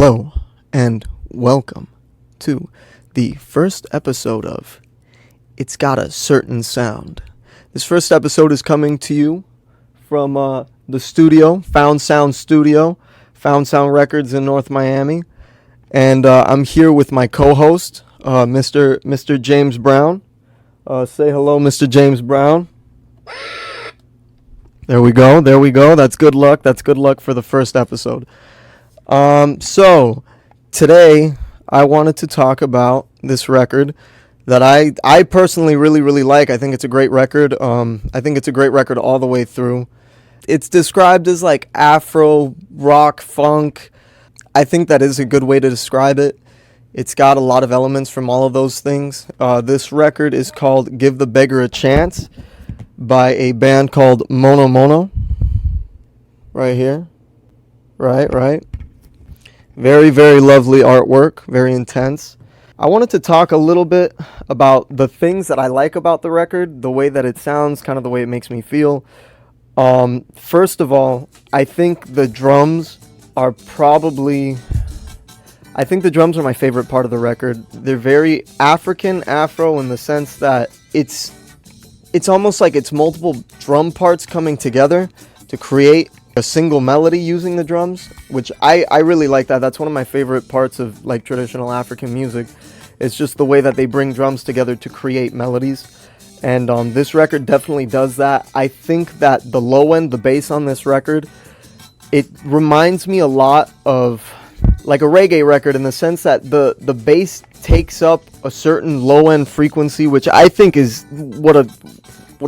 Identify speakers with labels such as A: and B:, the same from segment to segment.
A: Hello and welcome to the first episode of It's Got a Certain Sound. This first episode is coming to you from the studio, Found Sound Studio, Found Sound Records in North Miami. And I'm here with my co-host, Mr. James Brown. Say hello, Mr. James Brown. There we go. That's good luck. That's good luck for the first episode. So today I wanted to talk about this record that I personally really like. I think it's a great record. I think it's a great record all the way through. It's described as like Afro, rock, funk. I think that is a good way to describe it. It's got a lot of elements from all of those things. This record is called Give the Beggar a Chance by a band called Monomono. Right here. Right. Very lovely artwork. Very intense. I wanted to talk a little bit about the things that I like about the record, the way that it sounds, kind of the way it makes me feel. First of all, I think the drums are my favorite part of the record. They're very Afro in the sense that it's almost like it's multiple drum parts coming together to create a single melody using the drums, which I really like that. That's one of my favorite parts of like traditional African music. It's just the way that they bring drums together to create melodies. And this record definitely does that. I think that the low end, the bass on this record, it reminds me a lot of like a reggae record in the sense that the bass takes up a certain low end frequency, which I think is what a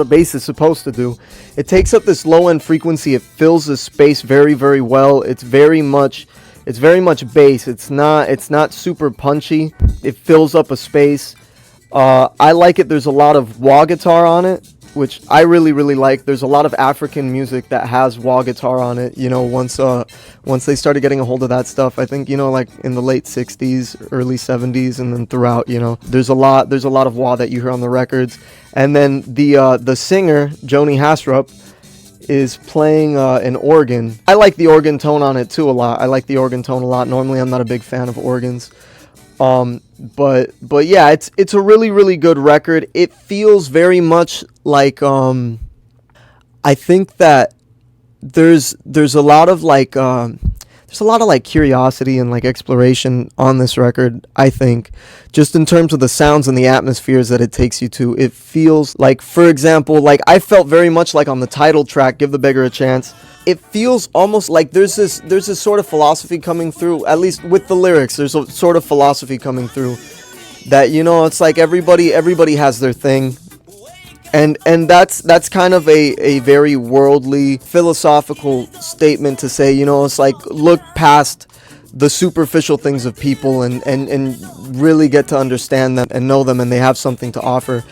A: bass is supposed to do. It takes up this low end frequency. It fills the space very well. It's very much bass. It's not super punchy. It fills up a space. I like it. There's a lot of wah guitar on it, which I really like. There's a lot of African music that has wah guitar on it. You know, once they started getting a hold of that stuff, I think, you know, like in the late 60s, early 70s, and then throughout, you know, there's a lot of wah that you hear on the records. And then the singer, Joni Hasrup, is playing an organ. I like the organ tone on it too a lot. Normally I'm not a big fan of organs. But yeah, it's a really good record. It feels very much like I think that there's a lot of like curiosity and like exploration on this record. I think just in terms of the sounds and the atmospheres that it takes you to. It feels like, for example, like I felt very much like on the title track, Give the Beggar a Chance. It feels almost like there's this sort of philosophy coming through, at least with the lyrics. There's a sort of philosophy coming through that, you know, it's like everybody has their thing. And that's kind of a very worldly, philosophical statement to say, you know, it's like look past the superficial things of people and really get to understand them and know them, and they have something to offer.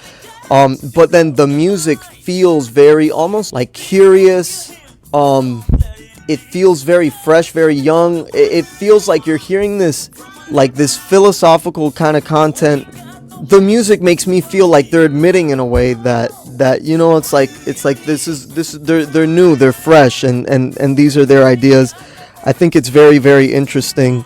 A: But then the music feels very almost like curious. It feels very fresh, very young. It feels like you're hearing this philosophical kind of content. The music makes me feel like they're admitting in a way that you know, it's like they're new, they're fresh, and these are their ideas. I think it's very interesting.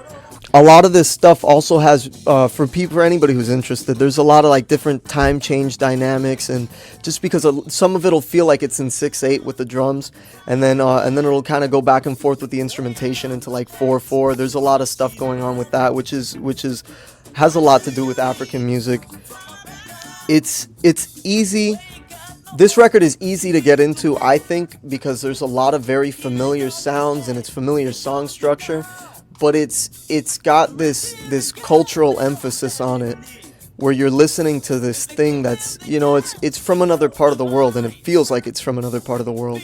A: A lot of this stuff also has for anybody who's interested, there's a lot of like different time change dynamics, and just because some of it'll feel like it's in 6/8 with the drums, and then it'll kind of go back and forth with the instrumentation into like 4/4. There's a lot of stuff going on with that, which has a lot to do with African music. It's easy. This record is easy to get into, I think, because there's a lot of very familiar sounds and it's familiar song structure, but it's got this cultural emphasis on it, where you're listening to this thing that's, you know, it's from another part of the world, and it feels like it's from another part of the world,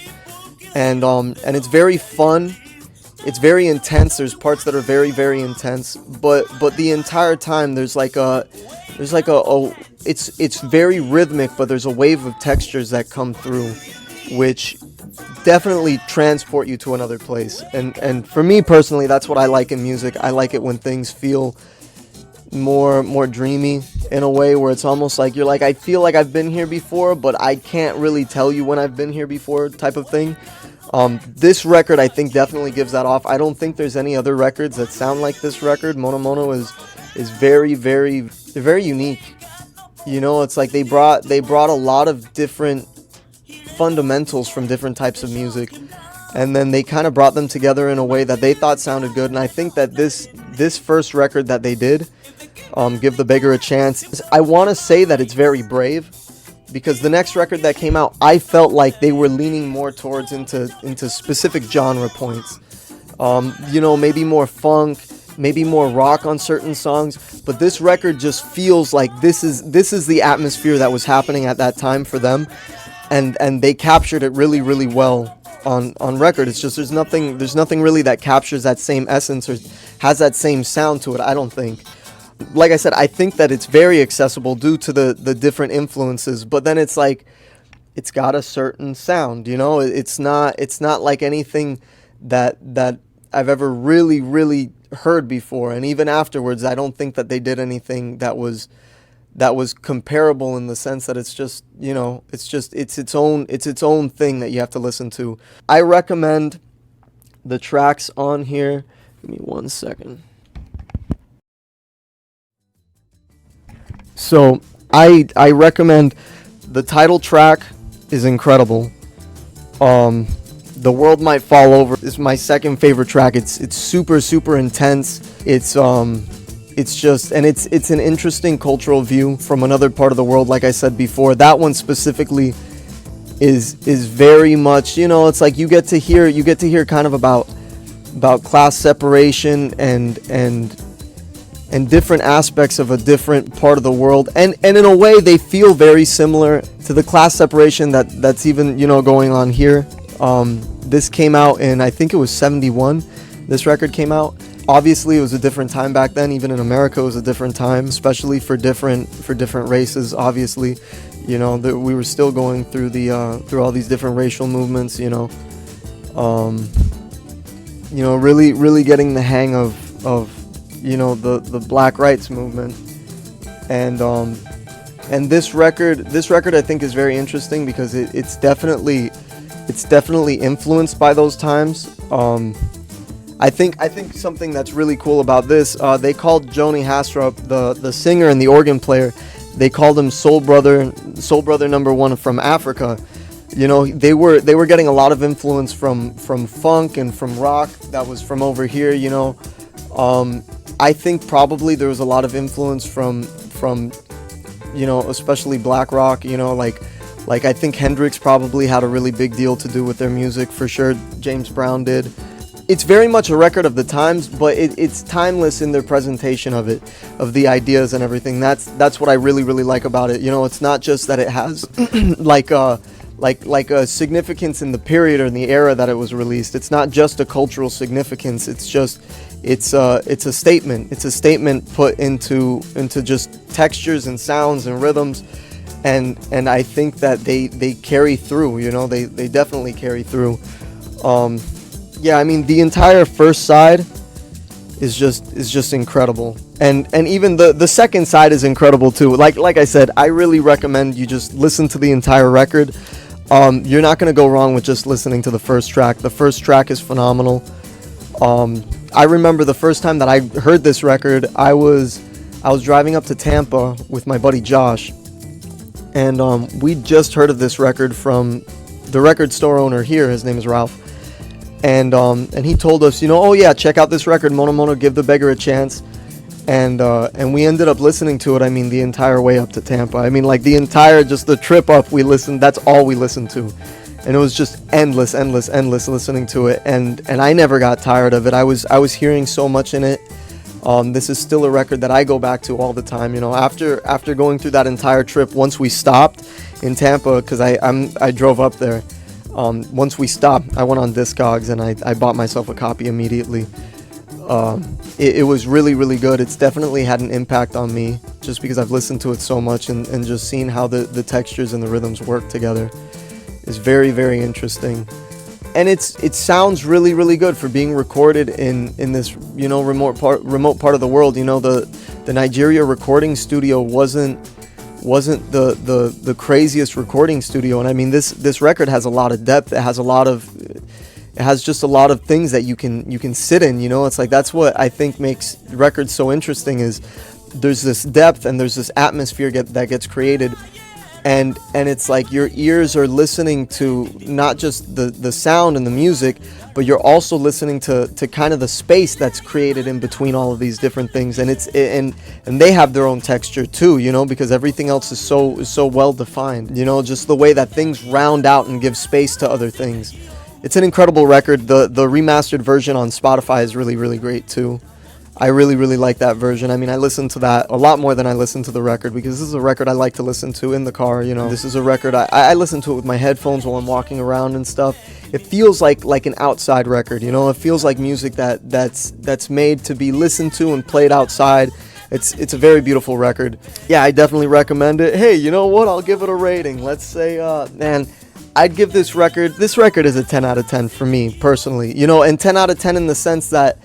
A: and it's very fun. It's very intense. There's parts that are very intense, but the entire time it's very rhythmic, but there's a wave of textures that come through, which definitely transport you to another place. And for me personally, that's what I like in music. I like it when things feel more dreamy in a way, where it's almost like you're like, I feel like I've been here before, but I can't really tell you when I've been here before, type of thing. This record, I think, definitely gives that off. I don't think there's any other records that sound like this record. Monomono is very, very, they're very unique. You know, it's like they brought a lot of different fundamentals from different types of music, and then they kind of brought them together in a way that they thought sounded good. And I think that this first record that they did, Give the Beggar a Chance, I want to say that it's very brave, because the next record that came out, I felt like they were leaning more towards into specific genre points. You know, maybe more funk, maybe more rock on certain songs, but this record just feels like this is the atmosphere that was happening at that time for them, and they captured it really, really well on record. It's just there's nothing really that captures that same essence or has that same sound to it, I don't think. Like I said, I think that it's very accessible due to the different influences, but then it's like it's got a certain sound, you know. It's not like anything that I've ever really heard before, and even afterwards I don't think that they did anything that was comparable, in the sense that it's just, you know, it's its own thing that you have to listen to. I recommend the tracks on here. Give me 1 second. So I recommend the title track is incredible. The World Might Fall Over is my second favorite track. It's super intense. It's just, and it's an interesting cultural view from another part of the world. Like I said before, that one specifically is very much, you know, it's like you get to hear kind of about class separation and different aspects of a different part of the world, and in a way they feel very similar to the class separation that's even, you know, going on here. This came out in, I think it was 71. This record came out. Obviously it was a different time back then. Even in America it was a different time, especially for different races. Obviously, you know, we were still going through through all these different racial movements, you know. Really getting the hang of you know, the black rights movement, and this record I think is very interesting because it's definitely influenced by those times. I think something that's really cool about this, they called Joni Hastrup, the singer and the organ player, they called him Soul Brother number one from Africa. You know, they were getting a lot of influence from funk and from rock that was from over here, you know. I think probably there was a lot of influence from you know, especially black rock, you know, like I think Hendrix probably had a really big deal to do with their music, for sure. James Brown did. It's very much a record of the times, but it's timeless in their presentation of it, of the ideas and everything. That's what I really like about it. You know, it's not just that it has like a significance in the period or in the era that it was released. It's not just a cultural significance. It's a statement. It's a statement put into just textures and sounds and rhythms, and I think that they carry through. You know, they definitely carry through. Yeah, I mean, the entire first side is just incredible, and even the second side is incredible too. Like I said, I really recommend you just listen to the entire record. You're not gonna go wrong with just listening to the first track. The first track is phenomenal. I remember the first time that I heard this record, I was driving up to Tampa with my buddy Josh, and we just heard of this record from the record store owner here. His name is Ralph. And he told us, you know, oh yeah, check out this record, Monomono, Give the Beggar a Chance. And we ended up listening to it, I mean, the entire way up to Tampa. I mean, like just the trip up, we listened, that's all we listened to. And it was just endless listening to it. And I never got tired of it. I was hearing so much in it. This is still a record that I go back to all the time, you know, after going through that entire trip. Once we stopped in Tampa, because I drove up there. Once we stopped, I went on Discogs and I bought myself a copy immediately. It was really good. It's definitely had an impact on me just because I've listened to it so much, and just seen how the textures and the rhythms work together is very interesting. And it sounds really good for being recorded in this, you know, remote part of the world. You know, the Nigeria recording studio wasn't the craziest recording studio, and I mean this record has a lot of depth. It has a lot of, It has just a lot of things that you can sit in, you know. It's like that's what I think makes records so interesting is there's this depth and there's this atmosphere that gets created, and it's like your ears are listening to not just the sound and the music, but you're also listening to kind of the space that's created in between all of these different things, and they have their own texture too, you know, because everything else is so well defined, you know, just the way that things round out and give space to other things. It's an incredible record. The remastered version on Spotify is really, really great too. I really, really like that version. I mean, I listen to that a lot more than I listen to the record, because this is a record I like to listen to in the car, you know. This is a record I listen to it with my headphones while I'm walking around and stuff. It feels like an outside record, you know. It feels like music that's made to be listened to and played outside. It's a very beautiful record. Yeah, I definitely recommend it. Hey, you know what? I'll give it a rating. Let's say, man, I'd give this record is a 10 out of 10 for me personally, you know, and 10 out of 10 in the sense that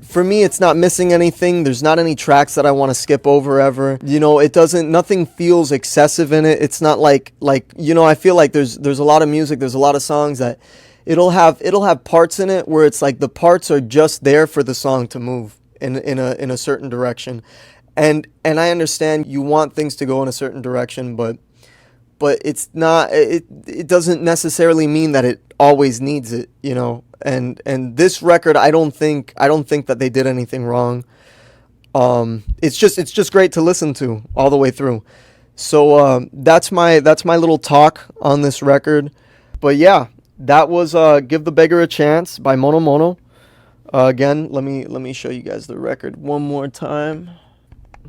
A: for me it's not missing anything. There's not any tracks that I want to skip over ever, you know. Nothing feels excessive in it. It's not like you know, I feel like there's a lot of music, there's a lot of songs that it'll have parts in it where it's like the parts are just there for the song to move in a certain direction, and I understand you want things to go in a certain direction, but it's not, it doesn't necessarily mean that it always needs it, you know. And this record, I don't think that they did anything wrong. It's just great to listen to all the way through. So that's my little talk on this record. But yeah, that was Give the Beggar a Chance by Monomono. Again, let me show you guys the record one more time.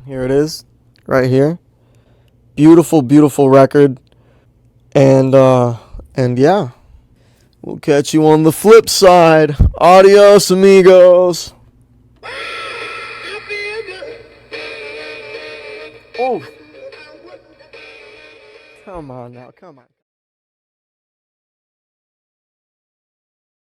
A: Here it is, right here. Beautiful, beautiful record. And yeah, we'll catch you on the flip side. Adios, amigos. Oh, come on now, come on.